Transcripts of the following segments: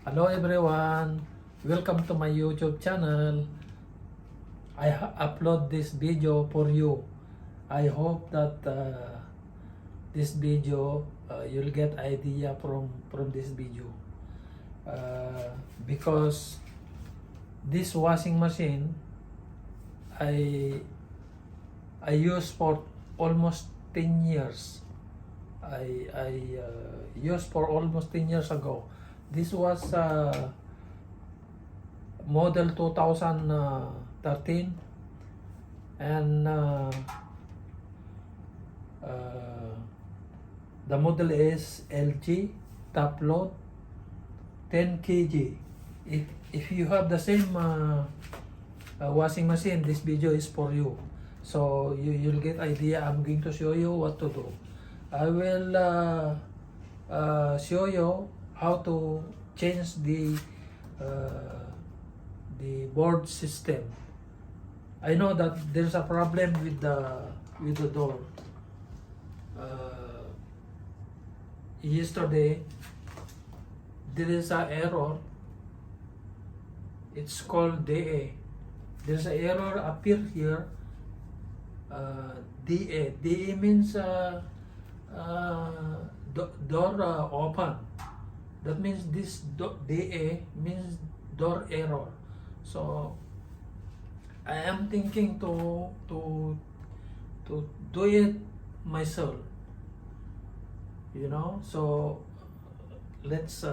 Hello everyone, welcome to my YouTube channel. I upload this video for you. I hope that this video you'll get idea from this video because this washing machine I use for almost 10 years. I used for almost 10 years ago. This was model 2013 and the model is LG top load 10 kg. If you have the same washing machine, this video is for you. So you'll get idea. I'm going to show you what to do. I will show you how to change the board system. I know that there's a problem with the door. Yesterday there is an error. It's called DA. There's an error appear here. DA. DA means door open. That means this DA means door error. So I am thinking to do it myself. You know, so let's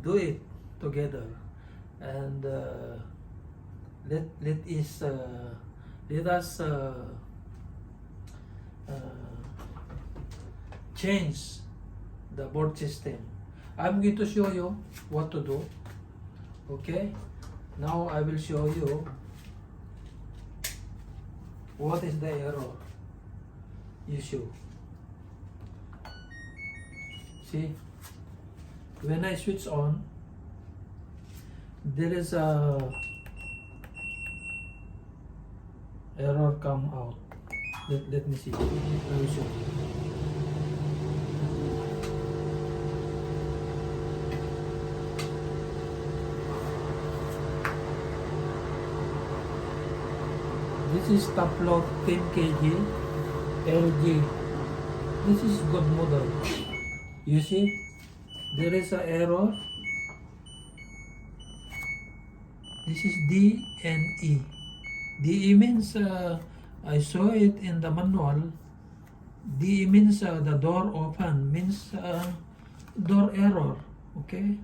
do it together, and let us change the board system. I'm going to show you what to do. Okay, now I will show you what is the error issue. See, when I switch on, there is a error come out. Let me see. I will show you. This is top load 10 kg LG. This is good model. You see, there is an error. This is D and E. DE means I saw it in the manual. DE means the door open, means door error. Okay,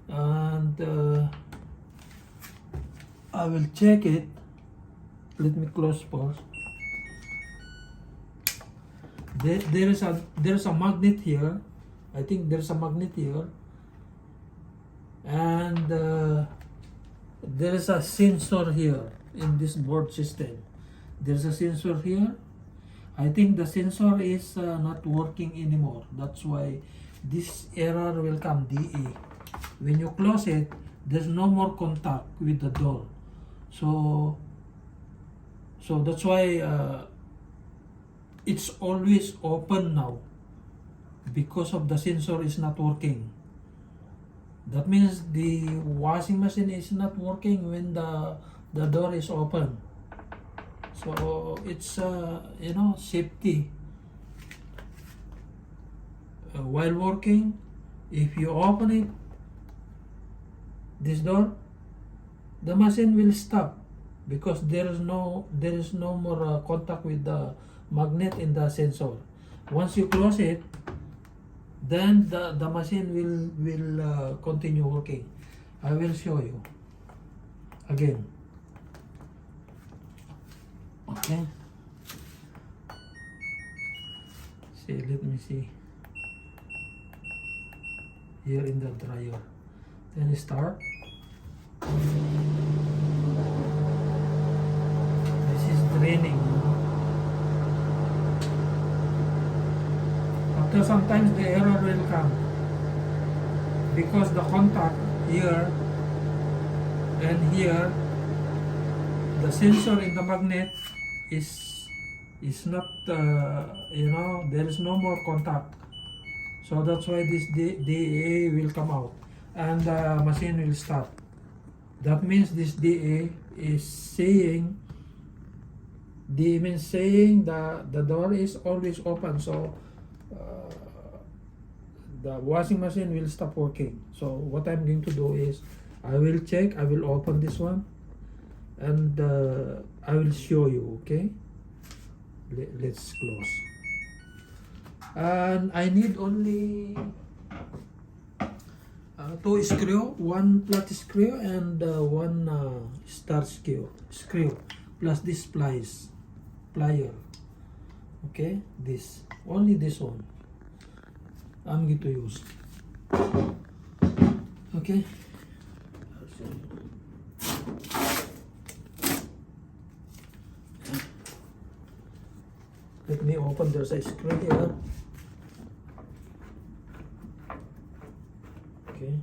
and I will check it. Let me close first. There's a magnet here. I think there's a magnet here, and there's a sensor here in this board system. There's a sensor here. I think the sensor is not working anymore. That's why this error will come, DE. When you close it, there's no more contact with the door. So that's why it's always open now, because of the sensor is not working. That means the washing machine is not working when the door is open. So it's you know, safety. While working, if you open it, this door, the machine will stop, because there is no more contact with the magnet in the sensor. Once you close it, then the machine will continue working. I will show you again. Okay, see, let me see here in the dryer. Then start. This is draining. After sometimes the error will come, because the contact here and here, the sensor in the magnet is not you know, there is no more contact. So that's why this DA will come out and the machine will start. That means this DA is saying, DA means saying the door is always open, so the washing machine will stop working. So what I'm going to do is I will check, I will open this one, and I will show you. Okay, let's close. And I need only 2 screw, 1 flat screw and 1 star screw plus this plier. Okay, this only this one I'm going to use. Okay, let me open. There's a screw here. Okay.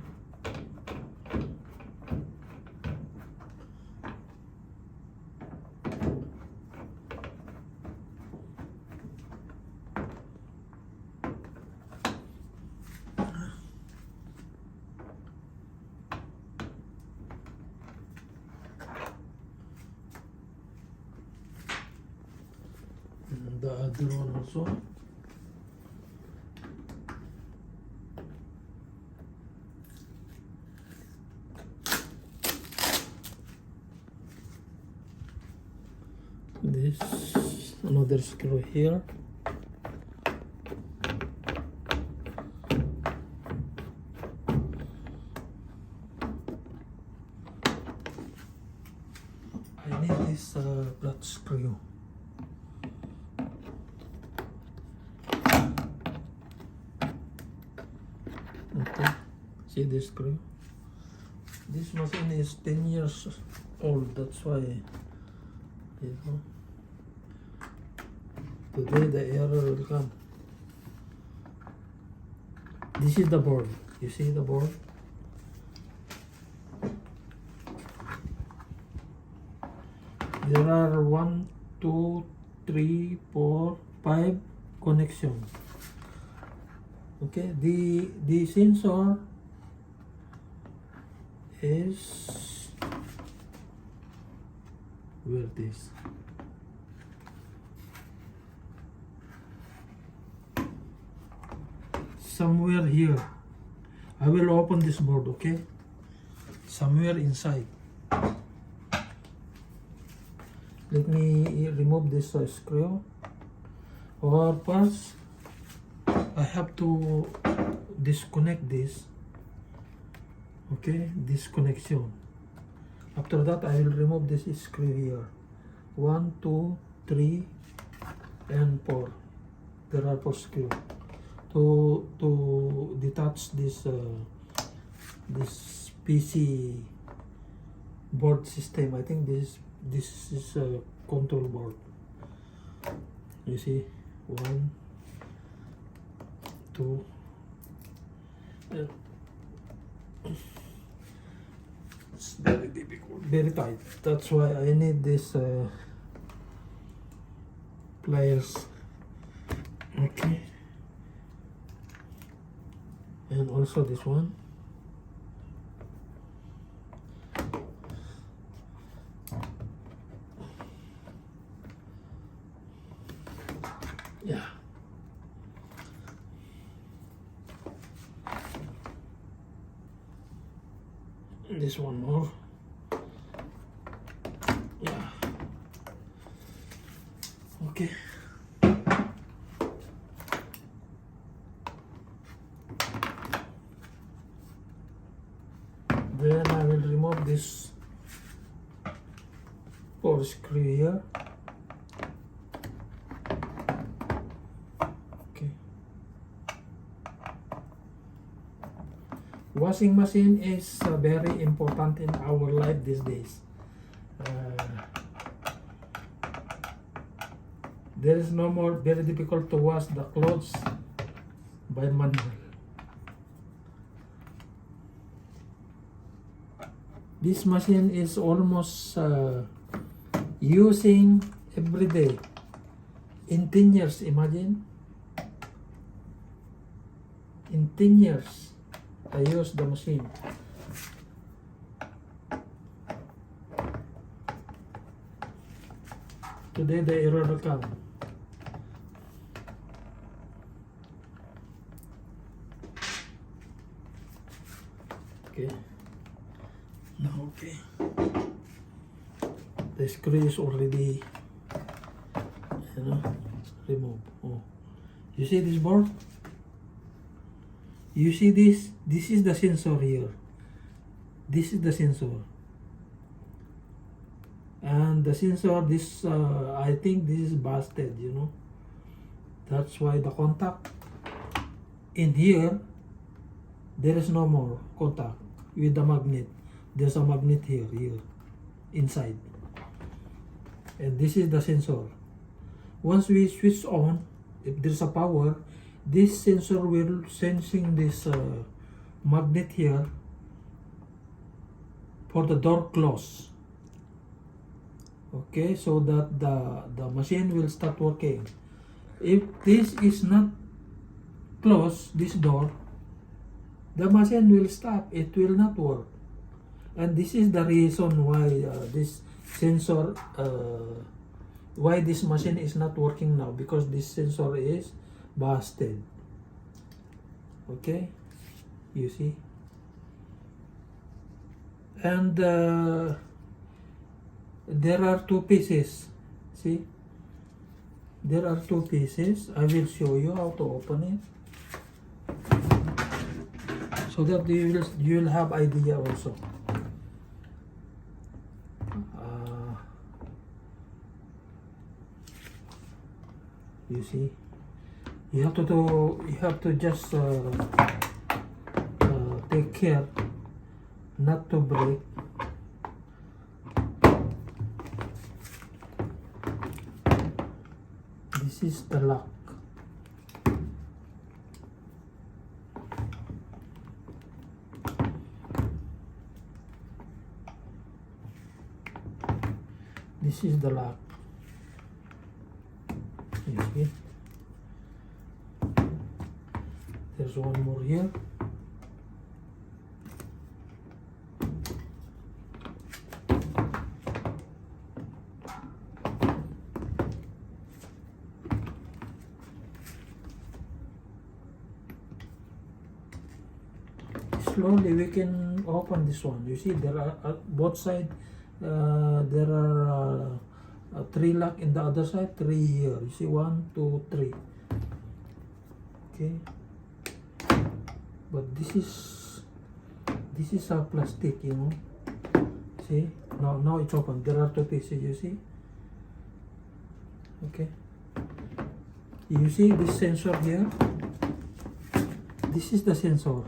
And the other one also. This another screw here. I need this flat screw. Okay, see this screw? This machine is 10 years old, that's why, you know, today the error will come. This is the board. You see the board? There are 1, 2, 3, 4, 5 connections. Okay, the sensor is where this. Somewhere here. I will open this board, okay? Somewhere inside. Let me remove this screw. Or first, I have to disconnect this. Okay, this connection. After that, I will remove this screw here. 1, 2, 3, and 4. There are 4 screws. To detach this this PC board system. I think this is a control board. You see, 1, 2, and it's very difficult, very tight. That's why I need this pliers. Okay, and also this one. Yeah. This one more. Yeah. Okay. Then I will remove this 4 screw here. Okay. Washing machine is very important in our life these days. There is no more very difficult to wash the clothes by manual. This machine is almost using every day. In 10 years, imagine. In 10 years, I use the machine. Today the error will come. Okay. Now, okay. The screw is already, removed. Oh, you see this board? You see this? This is the sensor here. This is the sensor. And the sensor, this, I think this is busted, That's why the contact in here, there is no more contact with the magnet. There's a magnet here, inside. And this is the sensor. Once we switch on, if there's a power, this sensor will sensing this magnet here for the door close. Okay, so that the machine will start working. If this is not closed, this door, the machine will stop. It will not work. And this is the reason why this sensor, why this machine is not working now, because this sensor is busted. Okay, you see. And there are two pieces. See, there are two pieces. I will show you how to open it, so that you will have idea also. You see, you have to just take care not to break. This is the lock. This is the lock. You see? There's one more here. Slowly we can open this one. You see, there are both sides. There are 3 lock in the other side, 3 here. You see, 1, 2, 3. Okay, but this is a plastic, See, now it's open. There are 2 pieces. You see. Okay, you see this sensor here. This is the sensor,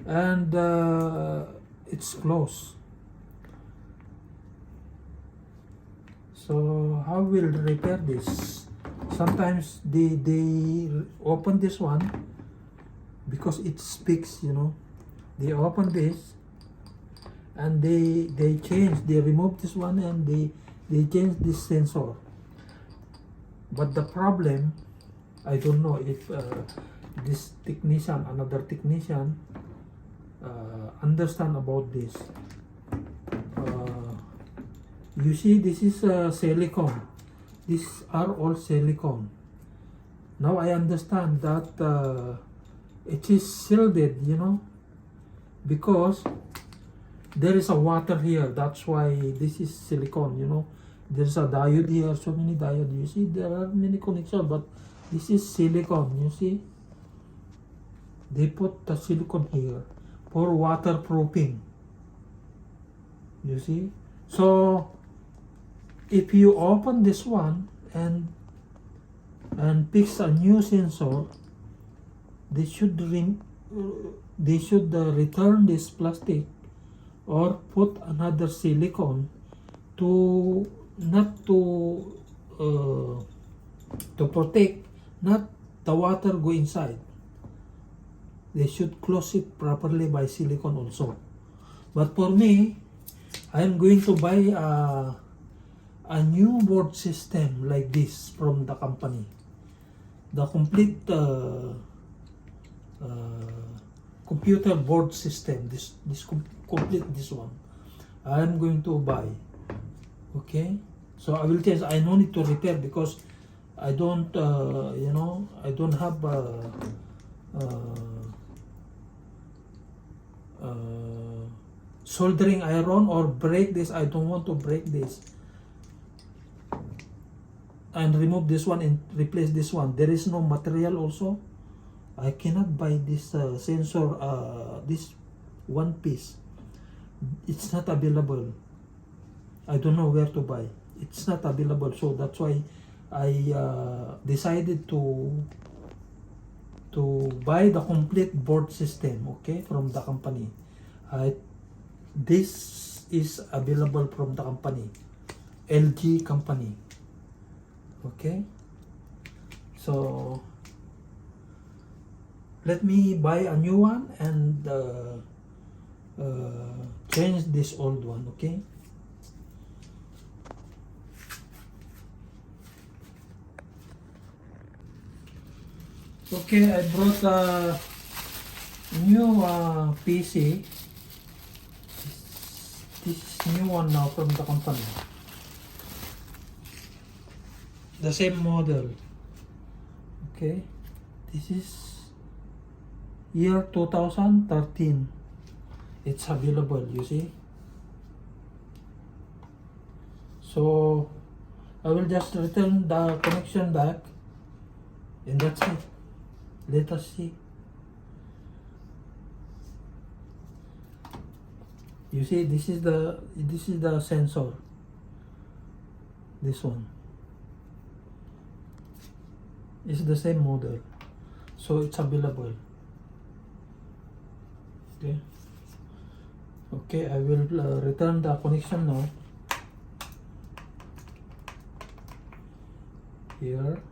and it's closed. So how will repair this? Sometimes they open this one because it speaks, They open this and they remove this one, and they change this sensor. But the problem, I don't know if this technician, another technician, understand about this. You see, this is silicone. These are all silicone. Now I understand that it is shielded, because there is a water here. That's why this is silicone, There's a diode here, so many diodes. You see, there are many connections, but this is silicone, you see. They put the silicone here for waterproofing. You see? So if you open this one and fix a new sensor, they should return this plastic or put another silicone to protect, not the water go inside. They should close it properly by silicone also. But for me, I am going to buy a new board system like this from the company. The complete computer board system, complete this one. I'm going to buy. Okay, so I will change. I no need to repair because I don't you know, I don't have soldering iron or break this. I don't want to break this and remove this one and replace this one. There is no material also. I cannot buy this sensor, this one piece. It's not available. I don't know where to buy. It's not available, so that's why I decided to buy the complete board system, okay, from the company. This is available from the company, LG company. Okay, so let me buy a new one and change this old one. Okay. Okay, I brought a new PC. This is new one now from the company. The same model. Okay, this is year 2013. It's available, you see. So I will just return the connection back, and that's it. Let us see. You see, this is the sensor. This one is the same model, so it's available. Okay. Okay, I will return the connection now. Here.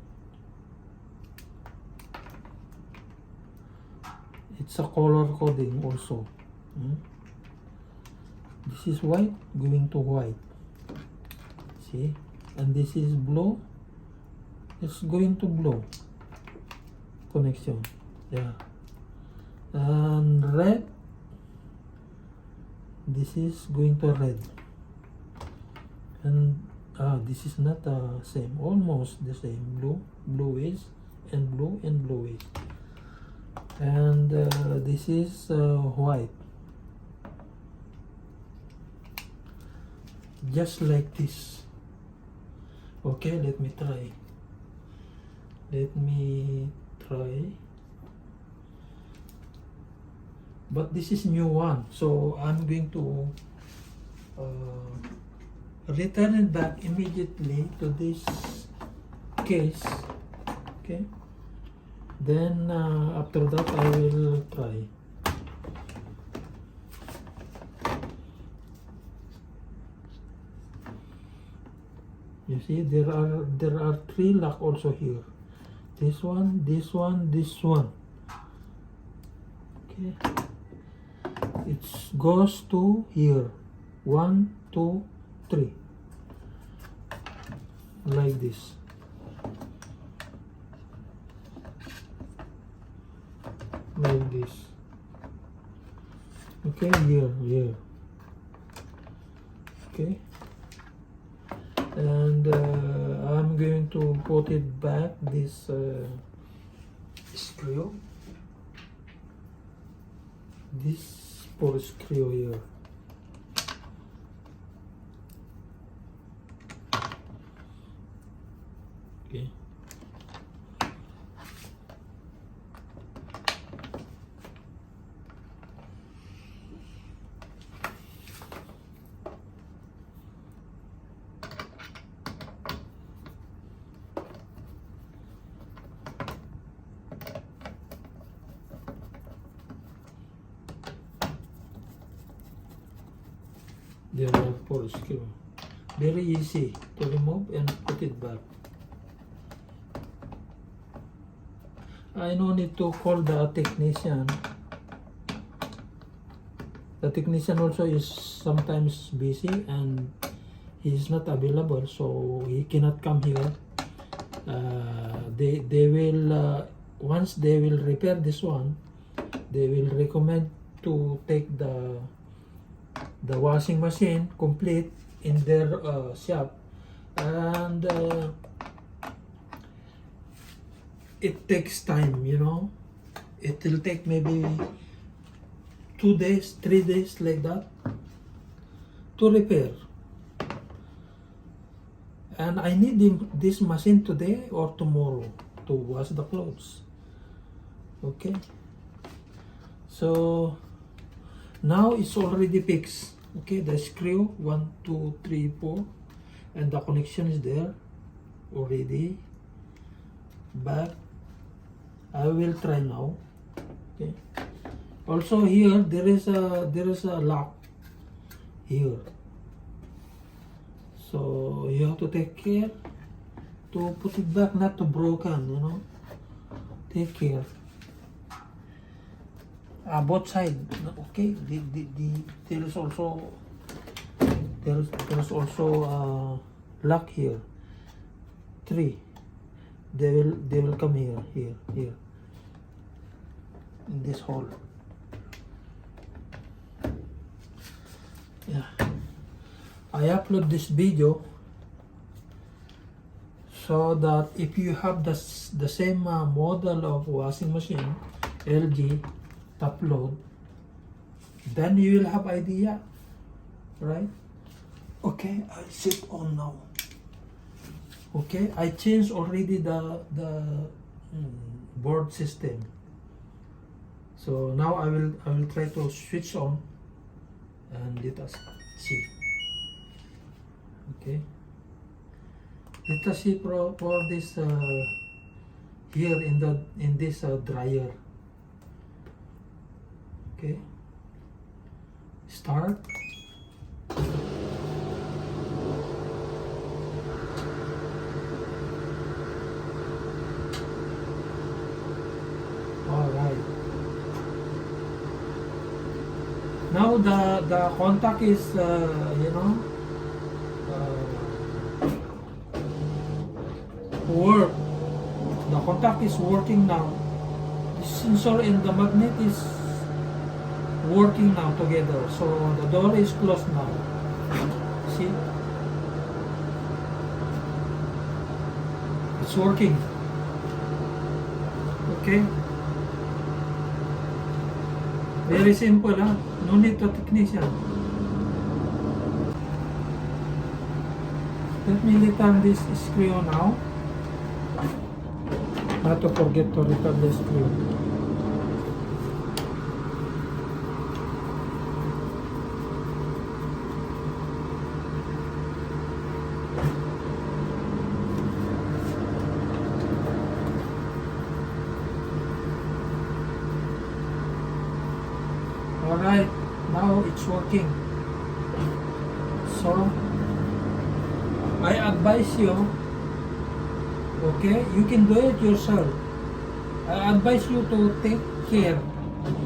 It's a color coding also. This is white going to white. See? And this is blue. It's going to blue. Connection. Yeah. And red. This is going to red. And this is not the same. Almost the same. Blue. Blue is. And blue and blue is. And this is white, just like this. Okay, let me try. But this is new one, so I'm going to return it back immediately to this case. Okay. Then after that I will try. You see, there are 3 lock also here. This one, this one, this one. Okay. It goes to here. 1, 2, 3. Like this. Like this. Okay, here. Okay, and I'm going to put it back, this screw, this for screw here. Okay. There are 4 screws. Very easy to remove and put it back. I no need to call the technician. The technician also is sometimes busy and he is not available, so he cannot come here. They will once they will repair this one, they will recommend to take the washing machine complete in their shop, and it takes time, you know. It will take maybe 2 days, 3 days, like that, to repair. And I need this machine today or tomorrow to wash the clothes. Okay, so now it's already fixed. Okay, the screw 1, 2, 3, 4, and the connection is there already. But I will try now. Okay, also here there is a lock here, so you have to take care to put it back, not to broken, you know. Take care. Both side. Okay, there is also lock here. 3. They will come here in this hole. Yeah, I upload this video so that if you have the same model of washing machine, LG top load, then you will have idea, right? Okay, I sit on now. Okay, I changed already the board system. So now I will try to switch on and let us see. Okay, let us see for this here in this dryer. Okay, start. All right. Now the contact is work. The contact is working now. The sensor and the magnet is working now together. So the door is closed now. See? It's working. Okay? Very simple, huh? No need to technician. Let me return this screw now. Not to forget to return the screw. Alright, now it's working. So I advise you, okay, you can do it yourself. I advise you to take care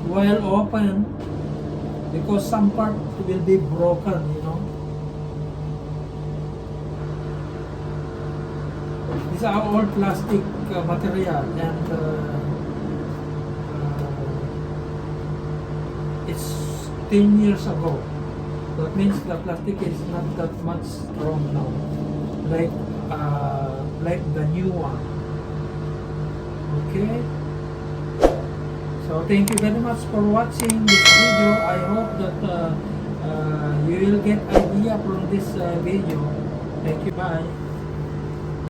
while open, because some part will be broken, you know. These are all plastic material, and it's 10 years ago. That means the plastic is not that much strong now, like the new one. Okay. So thank you very much for watching this video. I hope that you will get idea from this video. Thank you. Bye.